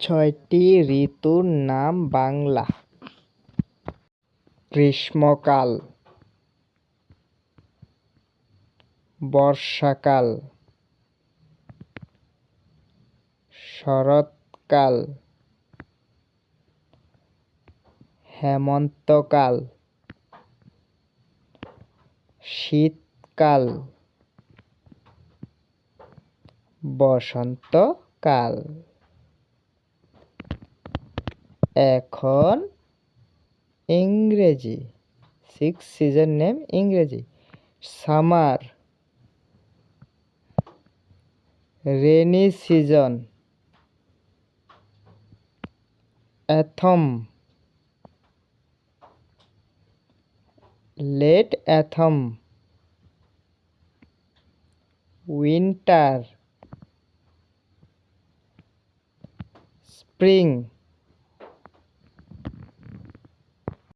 ছয়টি ঋতুর নাম বাংলা। গ্রীষ্মকাল, বর্ষাকাল, শরৎকাল, হেমন্তকাল, শীতকাল, বসন্তকাল। এখন ইংরেজি 6 সিজন নেম ইংরেজি। Summer, rainy season, autumn, late autumn, winter, spring,